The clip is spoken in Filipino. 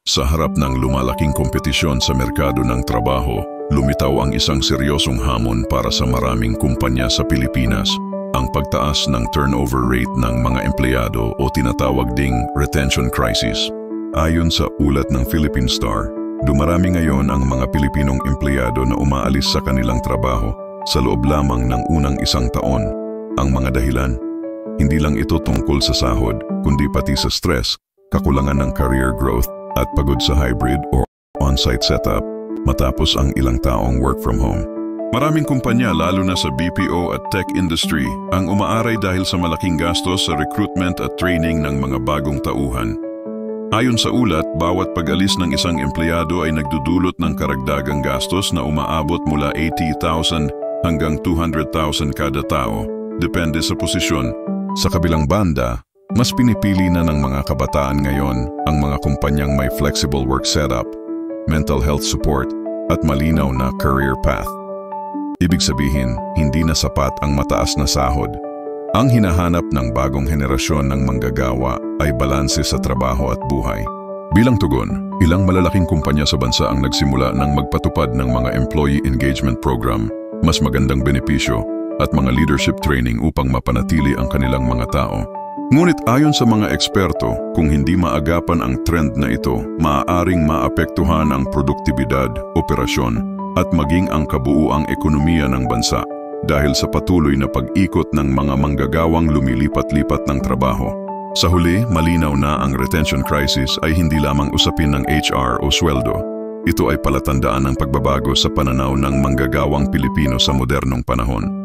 Sa harap ng lumalaking kompetisyon sa merkado ng trabaho, lumitaw ang isang seryosong hamon para sa maraming kumpanya sa Pilipinas, ang pagtaas ng turnover rate ng mga empleyado o tinatawag ding retention crisis. Ayon sa ulat ng Philippine Star, dumarami ngayon ang mga Pilipinong empleyado na umaalis sa kanilang trabaho sa loob lamang ng unang isang taon. Ang mga dahilan, hindi lang ito tungkol sa sahod, kundi pati sa stress, kakulangan ng career growth, at pagod sa hybrid o on-site setup matapos ang ilang taong work from home. Maraming kumpanya lalo na sa BPO at tech industry ang umaaray dahil sa malaking gastos sa recruitment at training ng mga bagong tauhan. Ayon sa ulat, bawat pag-alis ng isang empleyado ay nagdudulot ng karagdagang gastos na umaabot mula 80,000 hanggang 200,000 kada tao, depende sa posisyon. Sa kabilang banda, mas pinipili na ng mga kabataan ngayon ang mga kumpanyang may flexible work setup, mental health support, at malinaw na career path. Ibig sabihin, hindi na sapat ang mataas na sahod. Ang hinahanap ng bagong henerasyon ng manggagawa ay balanse sa trabaho at buhay. Bilang tugon, ilang malalaking kumpanya sa bansa ang nagsimula ng magpatupad ng mga employee engagement program, mas magandang benepisyo, at mga leadership training upang mapanatili ang kanilang mga tao. Ngunit ayon sa mga eksperto, kung hindi maagapan ang trend na ito, maaaring maapektuhan ang produktibidad, operasyon, at maging ang kabuuang ekonomiya ng bansa dahil sa patuloy na pag-ikot ng mga manggagawang lumilipat-lipat ng trabaho. Sa huli, malinaw na ang retention crisis ay hindi lamang usapin ng HR o sweldo. Ito ay palatandaan ng pagbabago sa pananaw ng manggagawang Pilipino sa modernong panahon.